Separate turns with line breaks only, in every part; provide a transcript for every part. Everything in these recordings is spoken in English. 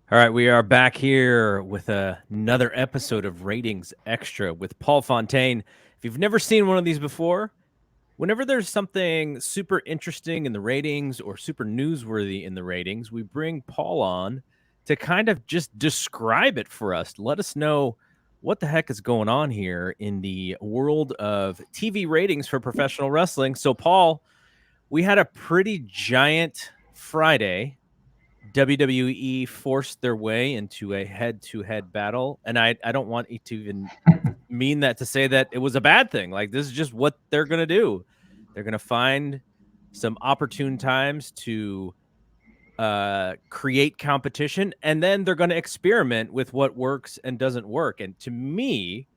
All right, we are back here with another episode of Ratings Extra with Paul Fontaine. If you've never seen one of these before, whenever there's something super interesting in the ratings or super newsworthy in the ratings, we bring Paul on to kind of just describe it for us. Let us know what the heck is going on here in the world of TV ratings for professional wrestling. So, Paul, we had a pretty giant Friday. WWE forced their way into a head-to-head battle, and I don't want it to even mean that to say that it was a bad thing. Like, this is just what they're gonna do. They're gonna find some opportune times to create competition, and then they're gonna experiment with what works and doesn't work. And to me,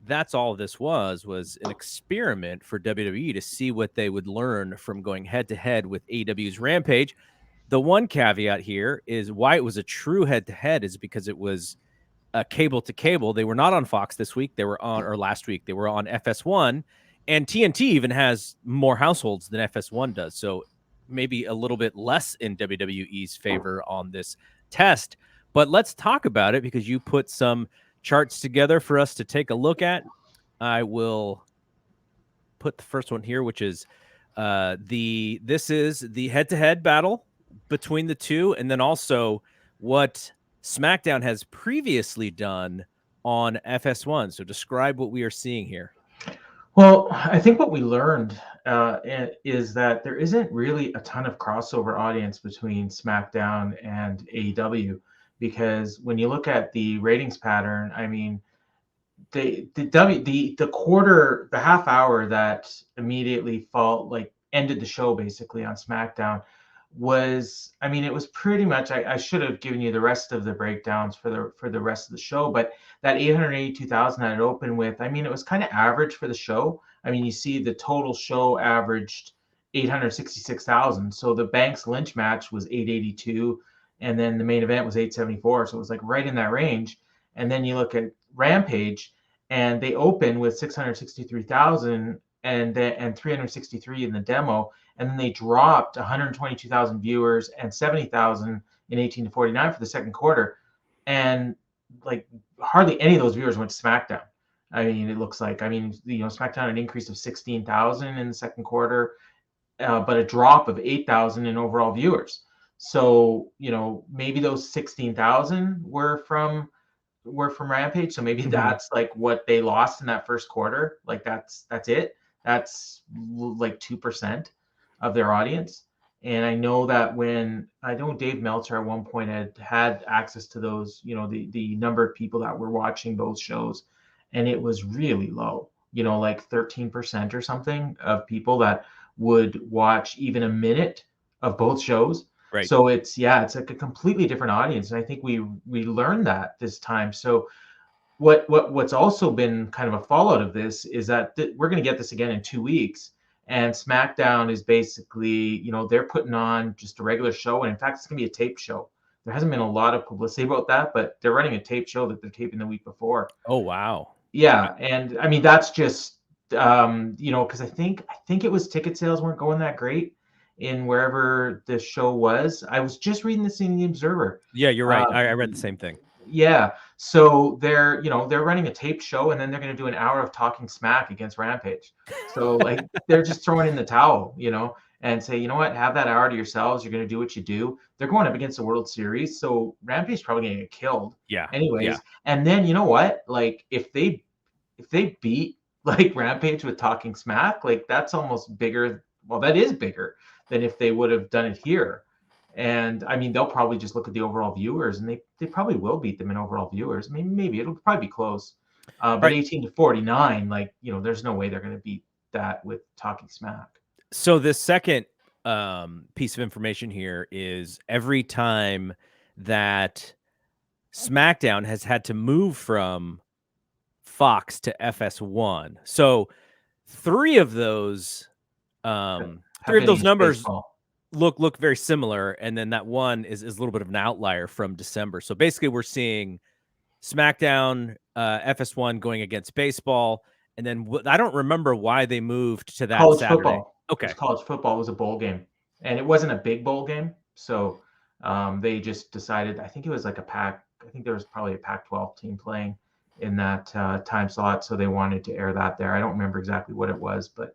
that's all this was an experiment for WWE to see what they would learn from going head to head with AEW's Rampage. The one caveat here is why it was a true head to head is because it was a cable to cable. They were not on Fox this week. They were on, or last week, they were on FS1. And TNT even has more households than FS1 does. So maybe a little bit less in WWE's favor on this test. But let's talk about it because you put some charts together for us to take a look at. I will put the first one here, which is this is the head-to-head battle between the two, and then also what SmackDown has previously done on FS1. So describe what we are seeing here.
Well, I think what we learned is that there isn't really a ton of crossover audience between SmackDown and AEW, because when you look at the ratings pattern, I mean, the half hour that immediately ended the show basically on SmackDown was, I mean, it was pretty much, I should have given you the rest of the breakdowns for the rest of the show, but that 882,000 that it opened with, I mean, it was kind of average for the show. I mean, you see the total show averaged 866,000. So the Banks Lynch match was 882, and then the main event was 874. So it was like right in that range. And then you look at Rampage, and they open with 663,000 and 363 in the demo, and then they dropped 122,000 viewers and 70,000 in 18 to 49 for the second quarter, and like hardly any of those viewers went to SmackDown. I mean, it looks like, I mean, SmackDown had an increase of 16,000 in the second quarter, but a drop of 8,000 in overall viewers. So maybe those 16,000 were from Rampage. So maybe that's like what they lost in that first quarter. Like that's it. That's like 2% of their audience. And I know that I know Dave Meltzer at one point had access to those, the number of people that were watching those shows, and it was really low, like 13% or something of people that would watch even a minute of both shows.
Right.
So it's like a completely different audience, and I think we learned that this time. So what's also been kind of a fallout of this is that we're going to get this again in 2 weeks, and SmackDown is basically, they're putting on just a regular show, and in fact, it's going to be a taped show. There hasn't been a lot of publicity about that, but they're running a taped show that they're taping the week before.
Oh, wow.
Yeah, and I mean that's just because I think it was ticket sales weren't going that great in wherever the show was. I was just reading this in the Observer.
Yeah, you're right. I read the same thing.
Yeah, so they're running a taped show, and then they're going to do an hour of talking smack against Rampage. So like they're just throwing in the towel, and say, you know what, have that hour to yourselves. You're going to do what you do. They're going up against the World Series, so Rampage is probably going to get killed.
Yeah.
Anyways,
yeah.
And then you know what? Like if they beat like Rampage with talking smack, like that's almost bigger. Well, that is bigger than if they would have done it here. And I mean, they'll probably just look at the overall viewers, and they probably will beat them in overall viewers. I mean, maybe it'll probably be close. But right. 18 to 49, like, there's no way they're going to beat that with talking smack.
So this second piece of information here is every time that SmackDown has had to move from Fox to FS1. So three of those numbers look very similar, and then that one is a little bit of an outlier from December. So basically we're seeing SmackDown FS1 going against baseball, and then I don't remember why they moved to that
college
Saturday.
Football.
Okay.
College football was a bowl game, and it wasn't a big bowl game, so They just decided, I think it was like I think there was probably a Pac-12 team playing in that time slot, so they wanted to air that there. I don't remember exactly what it was, but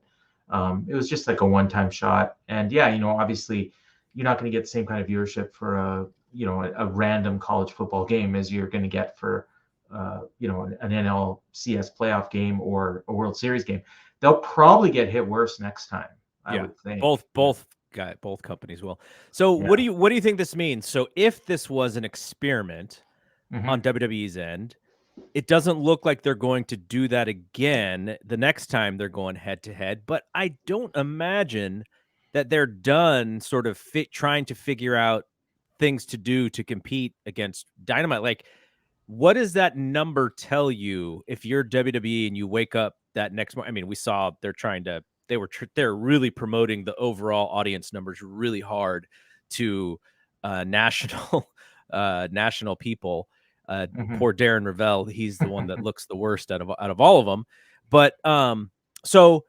it was just like a one-time shot. And yeah, obviously you're not going to get the same kind of viewership for a random college football game as you're going to get for an NLCS playoff game or a World Series game. They'll probably get hit worse next time, I would think.
Both companies will. So
Yeah.
what do you think this means? So if this was an experiment
Mm-hmm.
on WWE's end, it doesn't look like they're going to do that again the next time they're going head to head, but I don't imagine that they're done sort of trying to figure out things to do to compete against Dynamite. Like, what does that number tell you if you're WWE and you wake up that next morning? I mean, we saw they're really promoting the overall audience numbers really hard to national national people.
Mm-hmm.
Poor Darren Ravel, he's the one that looks the worst out of all of them. But so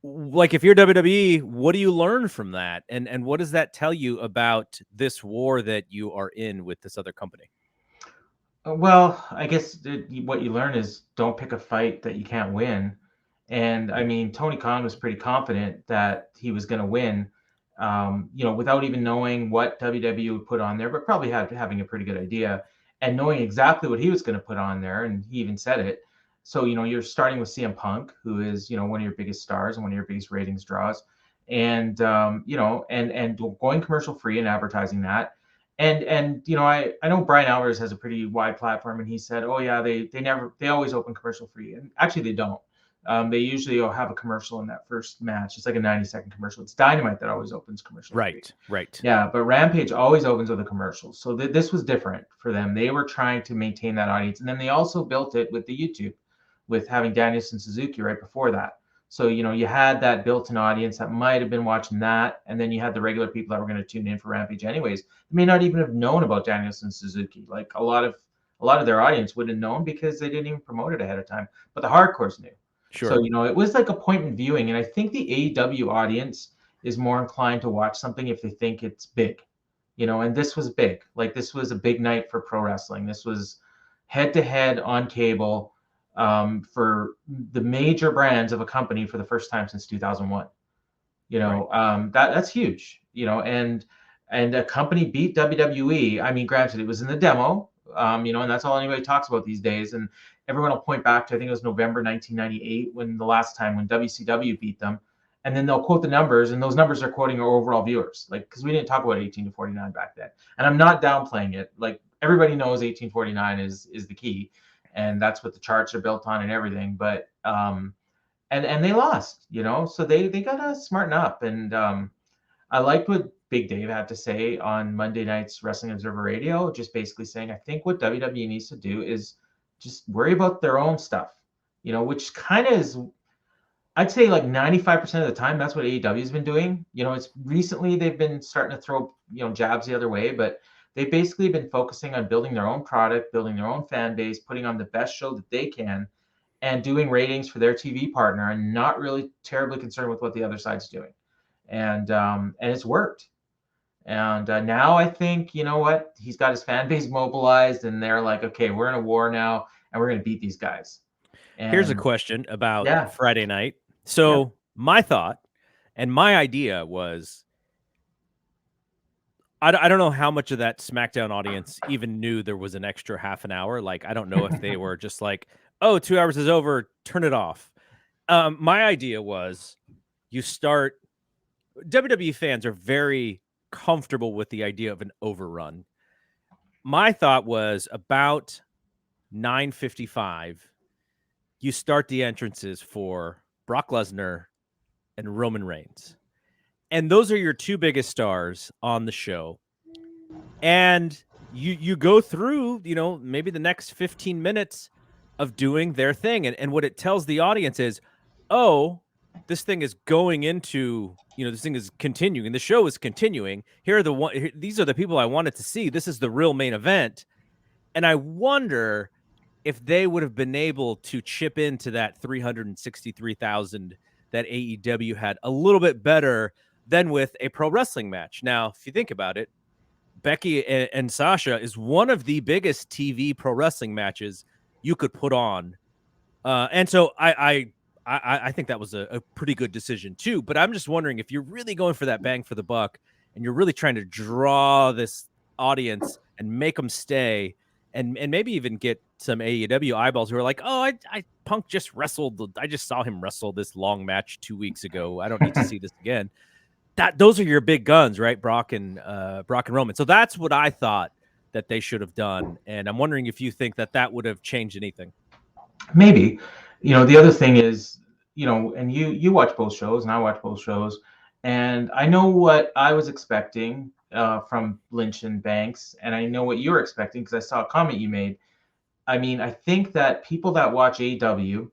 like if you're WWE, what do you learn from that, and what does that tell you about this war that you are in with this other company?
Well, I guess what you learn is don't pick a fight that you can't win. And I mean, Tony Khan was pretty confident that he was going to win, without even knowing what WWE would put on there, but probably having a pretty good idea and knowing exactly what he was going to put on there. And he even said it. So, you're starting with CM Punk, who is, one of your biggest stars and one of your biggest ratings draws. And, and going commercial free and advertising that. And I know Brian Alvarez has a pretty wide platform, and he said, oh yeah, they always open commercial free, and actually they don't. They usually will have a commercial in that first match. It's like a 90-second commercial. It's Dynamite that always opens commercial free.
Right.
Yeah, but Rampage always opens with a commercial. So this was different for them. They were trying to maintain that audience, and then they also built it with the YouTube, with having Danielson Suzuki right before that. So, you had that built-in audience that might have been watching that, and then you had the regular people that were going to tune in for Rampage anyways. They may not even have known about Danielson Suzuki. Like a lot of their audience wouldn't have known because they didn't even promote it ahead of time. But the hardcores knew.
Sure.
So, it was like appointment viewing, and I think the AEW audience is more inclined to watch something if they think it's big. And this was big. Like this was a big night for pro wrestling. This was head-to-head on cable, for the major brands of a company for the first time since 2001. That's huge. And a company beat WWE. I mean, granted, it was in the demo. And that's all anybody talks about these days. And everyone will point back to, I think it was November 1998 when WCW beat them. And then they'll quote the numbers, and those numbers are quoting our overall viewers. Like, because we didn't talk about 18 to 49 back then. And I'm not downplaying it. Like, everybody knows 1849 is the key, and that's what the charts are built on and everything. But and they lost, so they gotta smarten up. And I liked what Big Dave had to say on Monday night's Wrestling Observer Radio, just basically saying, I think what WWE needs to do is just worry about their own stuff, which kind of is, I'd say like 95% of the time, that's what AEW has been doing. It's recently they've been starting to throw, jabs the other way, but they've basically been focusing on building their own product, building their own fan base, putting on the best show that they can, and doing ratings for their TV partner, and not really terribly concerned with what the other side's doing. And it's worked. And now I think, what, he's got his fan base mobilized, and they're like, okay, we're in a war now, and we're going to beat these guys. And
here's a question about
yeah,
Friday night. So my thought and my idea was, I don't know how much of that SmackDown audience even knew there was an extra half an hour. Like, I don't know if they were just like, oh, 2 hours is over, turn it off. My idea was WWE fans are very comfortable with the idea of an overrun. My thought was about 9:55, you start the entrances for Brock Lesnar and Roman Reigns. And those are your two biggest stars on the show. And you go through, maybe the next 15 minutes of doing their thing. And what it tells the audience is, oh, this thing is going into, this thing is continuing. The show is continuing. These are the people I wanted to see. This is the real main event. And I wonder if they would have been able to chip into that 363,000 that AEW had a little bit better than with a pro wrestling match. Now, if you think about it, Becky and Sasha is one of the biggest TV pro wrestling matches you could put on. And so I think that was a pretty good decision too. But I'm just wondering if you're really going for that bang for the buck and you're really trying to draw this audience and make them stay and maybe even get some AEW eyeballs who are like, oh, I Punk just wrestled. I just saw him wrestle this long match 2 weeks ago. I don't need to see this again. Those are your big guns, right? Brock and Roman. So that's what I thought that they should have done. And I'm wondering if you think that would have changed anything.
Maybe. The other thing is, and you watch both shows and I watch both shows, and I know what I was expecting from Lynch and Banks, and I know what you were expecting because I saw a comment you made. I mean, I think that people that watch AEW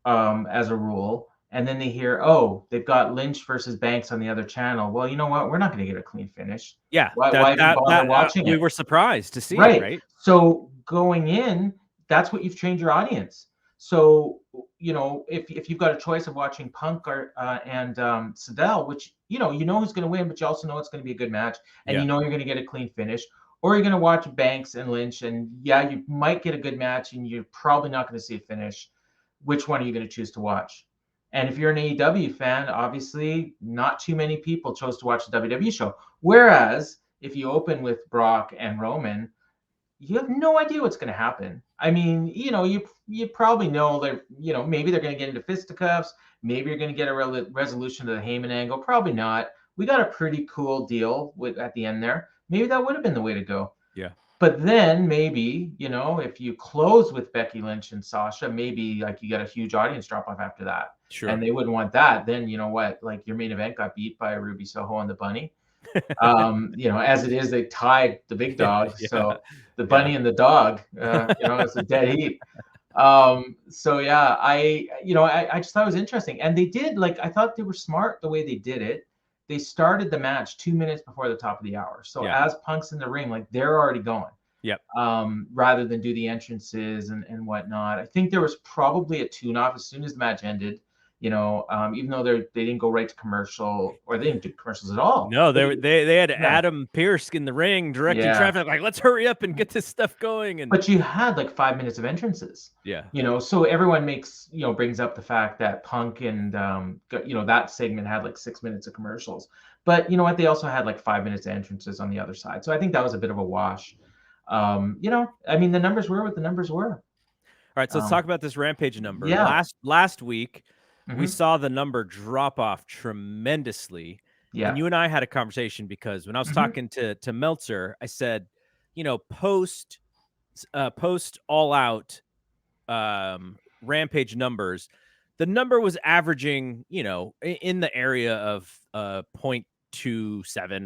as a rule, and then they hear, oh, they've got Lynch versus Banks on the other channel. Well, you know what? We're not going to get a clean finish.
Yeah,
Why even bother watching
we
it?
were surprised to see
Right.
it, right?
So going in, that's what you've trained your audience. So, if you've got a choice of watching Punk or and Sydal, which you know who's going to win, but you also know it's going to be a good match, and
Yeah.
you know you're going to get a clean finish, or you're going to watch Banks and Lynch, and yeah, you might get a good match, and you're probably not going to see a finish. Which one are you going to choose to watch? And if you're an AEW fan, obviously not too many people chose to watch the WWE show. Whereas if you open with Brock and Roman, you have no idea what's going to happen. I mean, you probably know that, maybe they're going to get into fisticuffs. Maybe you're going to get a resolution to the Heyman angle. Probably not. We got a pretty cool deal at the end there. Maybe that would have been the way to go.
Yeah.
But then maybe, if you close with Becky Lynch and Sasha, maybe like you get a huge audience drop off after that.
Sure.
And they wouldn't want that. Then you know what? Like your main event got beat by Ruby Soho and the Bunny. As it is, they tied the big dog.
Yeah.
So the bunny and the dog, it's a dead heat. So yeah, I just thought it was interesting. And they did, I thought they were smart the way they did it. They started the match 2 minutes before the top of the hour. So as Punk's in the ring, they're already going.
Yep.
Rather than do the entrances and whatnot. I think there was probably a tune-off as soon as the match ended. Even though they didn't go right to commercial, or they didn't do commercials at all.
No, they had Adam Pearce in the ring directing traffic, let's hurry up and get this stuff going.
But you had 5 minutes of entrances.
Yeah.
So everyone brings up the fact that Punk and that segment had 6 minutes of commercials. But you know what? They also had 5 minutes of entrances on the other side. So I think that was a bit of a wash. I mean, the numbers were what the numbers were.
All right, so let's talk about this Rampage number.
Yeah.
Last week, we saw the number drop off tremendously.
Yeah.
And you and I had a conversation because when I was talking to Meltzer, I said, post all out Rampage numbers, the number was averaging, in the area of 0.27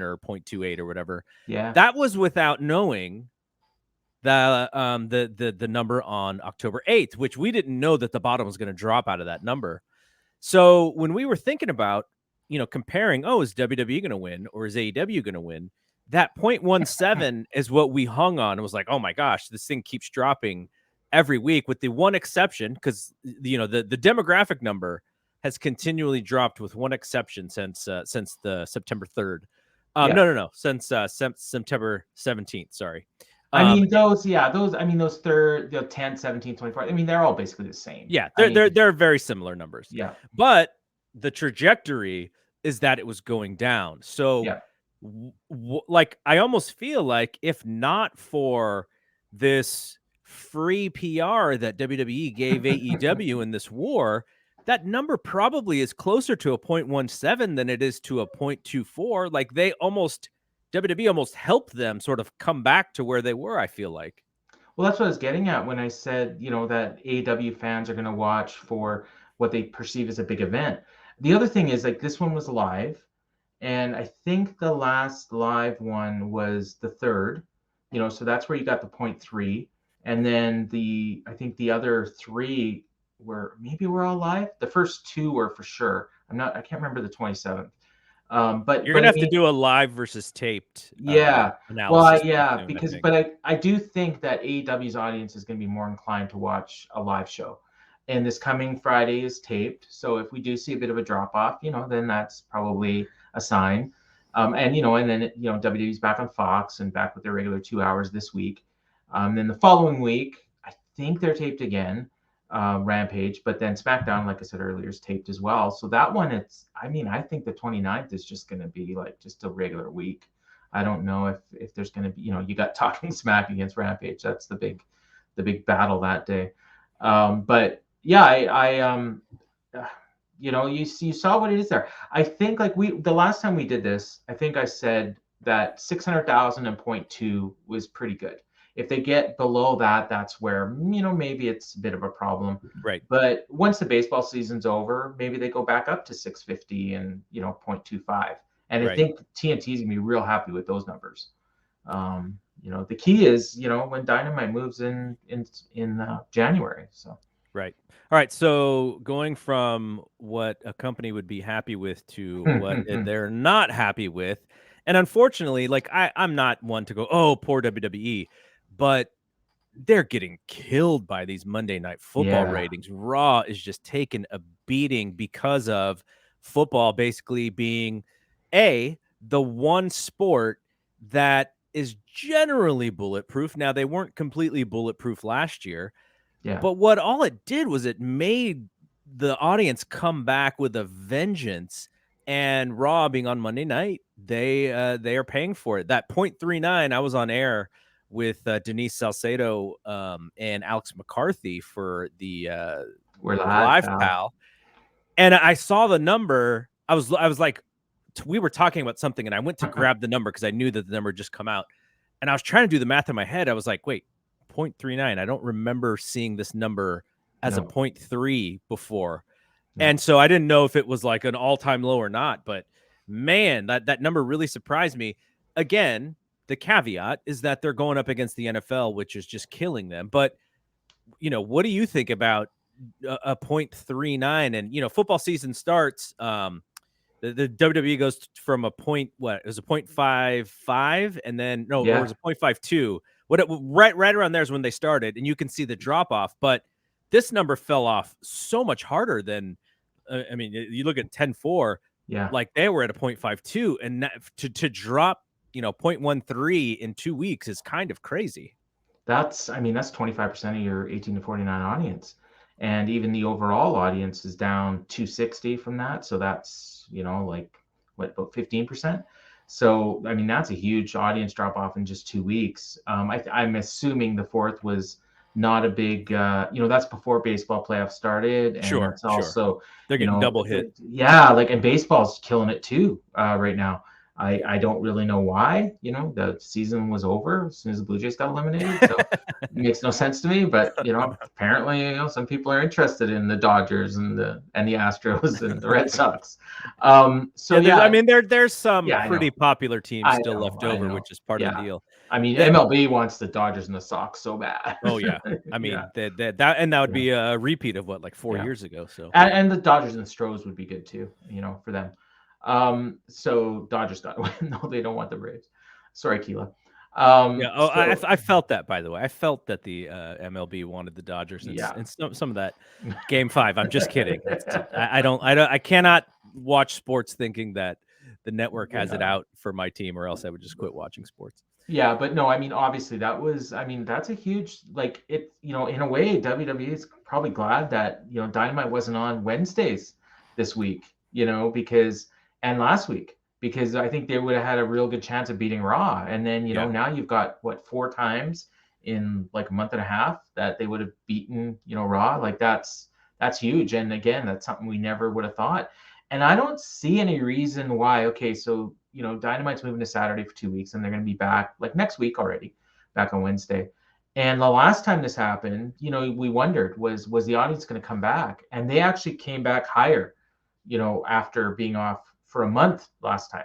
or 0.28 or whatever.
Yeah.
That was without knowing the number on October 8th, which we didn't know that the bottom was going to drop out of that number. So when we were thinking about, comparing, is WWE going to win or is AEW going to win? That 0.17 is what we hung on. It was like, oh my gosh, this thing keeps dropping every week, with the one exception, because the demographic number has continually dropped with one exception since the September 3rd. No, since September 17th. Sorry.
I mean, those 3rd, 10, 17, 24. I mean, they're all basically the same.
Yeah, they're very similar numbers.
Yeah.
But the trajectory is that it was going down. So I almost feel like if not for this free PR that WWE gave AEW in this war, that number probably is closer to a 0.17 than it is to a 0.24. WWE almost helped them sort of come back to where they were, I feel like.
Well, that's what I was getting at when I said, that AEW fans are going to watch for what they perceive as a big event. The other thing is, this one was live, and I think the last live one was the 3rd, so that's where you got the 0.3. And then I think the other 3 were all live. The first 2 were for sure. I can't remember the 27th. But
you're gonna have to do a live versus taped.
Analysis because I do think that AEW's audience is going to be more inclined to watch a live show, and this coming Friday is taped. So if we do see a bit of a drop off, then that's probably a sign. And and then WWE's back on Fox and back with their regular 2 hours this week. Then the following week, I think they're taped again, Rampage, but then SmackDown, like I said earlier, is taped as well. So that one, I think the 29th is just going to be like just a regular week. I don't know if there's going to be, you got Talking Smack against Rampage. That's the big battle that day. But yeah, you saw what it is there. I think like the last time we did this, I think I said that 600,000 and 0.2 was pretty good. If they get below that, that's where, maybe it's a bit of a problem.
Right.
But once the baseball season's over, maybe they go back up to 650 and, 0.25. And I
Right.
think TNT's gonna be real happy with those numbers. The key is, when Dynamite moves in January. So.
Right. All right. So going from what a company would be happy with to what they're not happy with. And unfortunately, like I'm not one to go, oh, poor WWE, but they're getting killed by these Monday Night Football
Yeah.
ratings. Raw is just taking a beating because of football basically being the one sport that is generally bulletproof. Now, they weren't completely bulletproof last year,
Yeah.
but what all it did was it made the audience come back with a vengeance. And Raw being on Monday night, they are paying for it. That 0.39, I was on air with Denise Salcedo and Alex McCarthy for the
We're
We're
live,
Live
pal.
Pal, and I saw the number. I was like, we were talking about something, and I went to grab the number because I knew that the number had just come out, and I was trying to do the math in my head. I was like, wait, 0.39. I don't remember seeing this number as a
No.
0.3 before.
No.
And so I didn't know if it was like an all-time low or not, but man, that number really surprised me. Again, the caveat is that they're going up against the NFL, which is just killing them. But, what do you think about a 0.39? And, football season starts, the WWE goes from a point, what it was a 0.55, and then no, or it was
Yeah.
a 0.52. Right around there is when they started, and you can see the drop off. But this number fell off so much harder than, you look at 10-4,
Yeah.
like they were at a 0.52, and to drop 0.13 in 2 weeks is kind of crazy.
That's 25% of your 18 to 49 audience. And even the overall audience is down 260 from that. So that's, like about 15%. So, that's a huge audience drop off in just 2 weeks. I'm assuming the fourth was not a big, that's before baseball playoffs started. And
Sure,
that's
sure.
also,
They're getting double hit.
yeah, like, and baseball's killing it too, right now. I don't really know why. The season was over as soon as the Blue Jays got eliminated, so it makes no sense to me. But apparently, some people are interested in the Dodgers and the Astros and the Red Sox. So
Yeah,
yeah,
there's some
yeah, I
pretty
know,
popular teams still left
I
over,
know.
which is part of the
Yeah,
deal. The
MLB wants the Dodgers and the Sox so bad.
Oh yeah,
Yeah,
that would
yeah,
be a repeat of what, like 4
yeah.
years ago. So
And the Dodgers and the Stros would be good too, for them. So Dodgers got to win. No, they don't want the Braves. Sorry, Keela.
yeah. Oh,
So
I felt that, by the way. I felt that the MLB wanted the Dodgers and,
yeah.
and some of that Game 5. I'm just kidding. I cannot watch sports thinking that the network has it
Yeah.
out for my team, or else I would just quit watching sports.
Yeah, but no, obviously that's a huge, like, in a way, WWE is probably glad that, Dynamite wasn't on Wednesdays this week, because, and last week, because I think they would have had a real good chance of beating Raw. And then,
Yeah.
now you've got what, 4 times in like a month and a half that they would have beaten, Raw. Like that's huge. And again, that's something we never would have thought. And I don't see any reason why. Okay, so Dynamite's moving to Saturday for 2 weeks, and they're going to be back like next week already, back on Wednesday. And the last time this happened, we wondered, was the audience going to come back? And they actually came back higher, after being off for a month last time.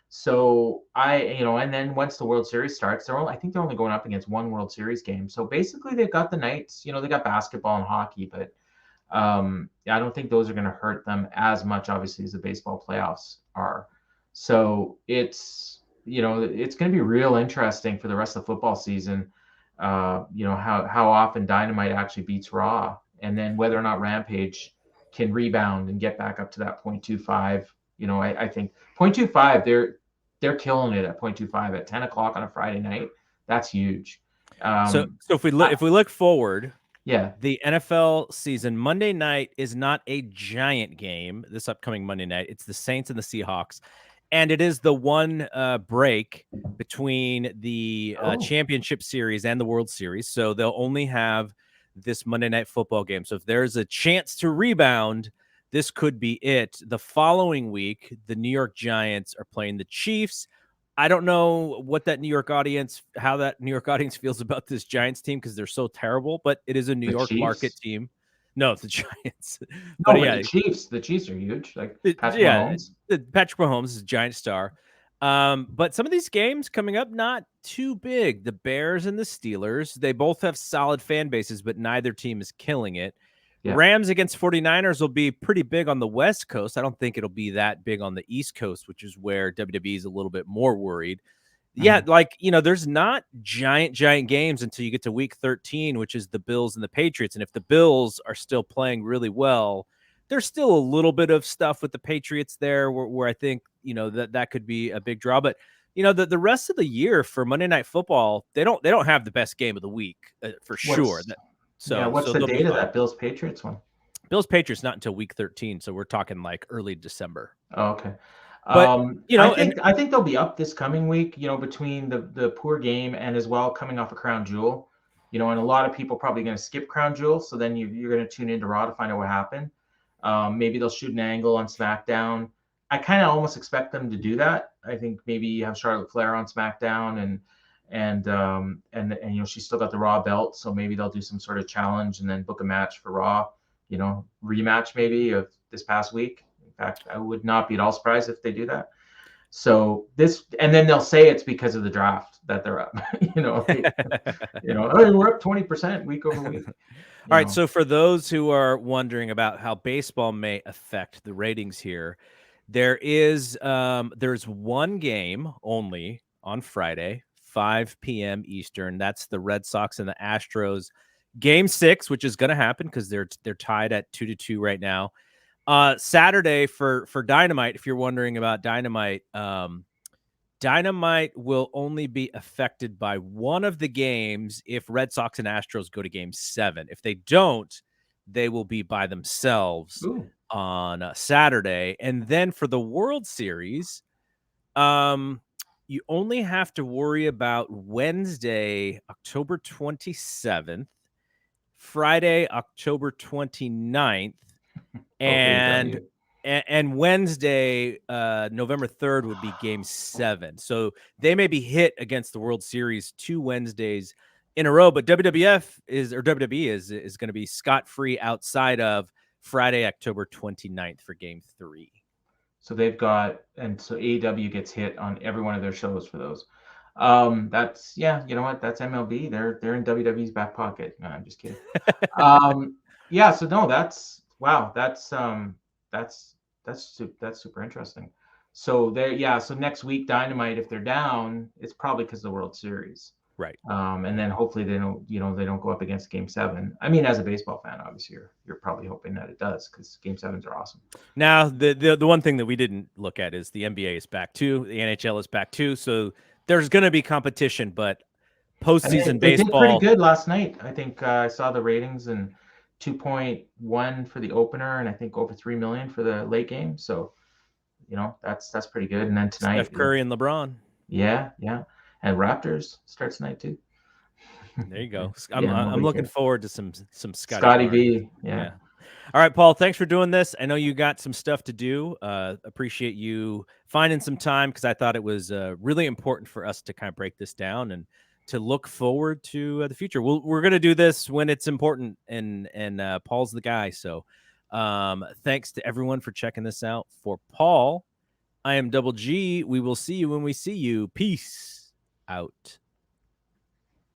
So and then once the World Series starts, I think they're only going up against one World Series game. So basically, they've got the nights. They got basketball and hockey, but I don't think those are going to hurt them as much, obviously, as the baseball playoffs are. So it's going to be real interesting for the rest of the football season. How often Dynamite actually beats Raw, and then whether or not Rampage can rebound and get back up to that 0.25. I think 0.25. they're killing it at 0.25 at 10 o'clock on a Friday night. That's huge.
So
Um,
if we look forward,
yeah,
the NFL season Monday night is not a giant game this upcoming Monday night. It's the Saints and the Seahawks, and it is the one break between the
oh,
championship series and the World Series. So they'll only have this Monday night football game. So if there's a chance to rebound, this could be it. The following week, the New York Giants are playing the Chiefs. I don't know how that New York audience feels about this Giants team because they're so terrible, but it is a New
the
York market
Chiefs.
team. No, it's the Giants. But
No, but
yeah,
The Chiefs are huge. Like Patrick
yeah,
Mahomes.
Patrick Mahomes is a giant star. But some of these games coming up, not too big. The Bears and the Steelers, they both have solid fan bases, but neither team is killing it.
Yeah.
Rams against 49ers will be pretty big on the West Coast. I don't think it'll be that big on the East Coast, which is where WWE is a little bit more worried. Yeah,
Mhm.
like, there's not giant games until you get to week 13, which is the Bills and the Patriots. And if the Bills are still playing really well, there's still a little bit of stuff with the Patriots there where I think, that could be a big draw. But, the rest of the year for Monday Night Football, they don't have the best game of the week for sure.
What's what's
So
the
they'll be
date of
fine.
that Bills Patriots one?
Bills Patriots not until week 13. So we're talking like early December.
Oh, okay.
But,
I
and
think they'll be up this coming week, between the poor game and as well coming off a Crown Jewel, and a lot of people probably going to skip Crown Jewel. So then you're going to tune into Raw to find out what happened. Maybe they'll shoot an angle on SmackDown. I kind of almost expect them to do that. I think maybe you have Charlotte Flair on SmackDown and she's still got the Raw belt. So maybe they'll do some sort of challenge and then book a match for Raw, rematch maybe of this past week. In fact, I would not be at all surprised if they do that. So and then they'll say it's because of the draft that they're up. Oh, we're up 20% week over week.
All right, so for those who are wondering about how baseball may affect the ratings here, there's one game only on Friday, 5 p.m. Eastern. That's the Red Sox and the Astros game 6, which is going to happen because they're tied at 2-2 right now. Saturday for Dynamite, if you're wondering about Dynamite, Dynamite will only be affected by one of the games if Red Sox and Astros go to game 7. If they don't, they will be by themselves
Ooh.
on Saturday. And then for the World Series, you only have to worry about Wednesday, October 27th, Friday, October 29th, and
AW.
and Wednesday, November 3rd would be game 7. So they may be hit against the World Series 2 Wednesdays in a row, but WWE is going to be scot-free outside of Friday, October 29th for game 3.
So they've got, and so AEW gets hit on every one of their shows for those. That's, you know what? That's MLB. They're in WWE's back pocket. No, I'm just kidding. So no, wow. That's super interesting. So so next week Dynamite, if they're down, it's probably because of the World Series.
Right.
And then hopefully they don't go up against game 7. I mean, as a baseball fan, obviously you're probably hoping that it does because game 7s are awesome.
Now, the one thing that we didn't look at is the NBA is back too. The NHL is back too. So there's going to be competition, but postseason
They did pretty
baseball.
good last night. I think I saw the ratings and 2.1 for the opener, and I think over 3 million for the late game. So, that's pretty good. And then tonight,
Steph Curry and LeBron.
Yeah, and Raptors starts tonight too.
There you go.
Yeah,
I'm looking forward to some
Scotty B. Yeah.
All right, Paul, thanks for doing this. I know you got some stuff to do. Appreciate you finding some time because I thought it was really important for us to kind of break this down and to look forward to the future. We're going to do this when it's important, and Paul's the guy. So thanks to everyone for checking this out. For Paul, I am Double G. We will see you when we see you. Peace out.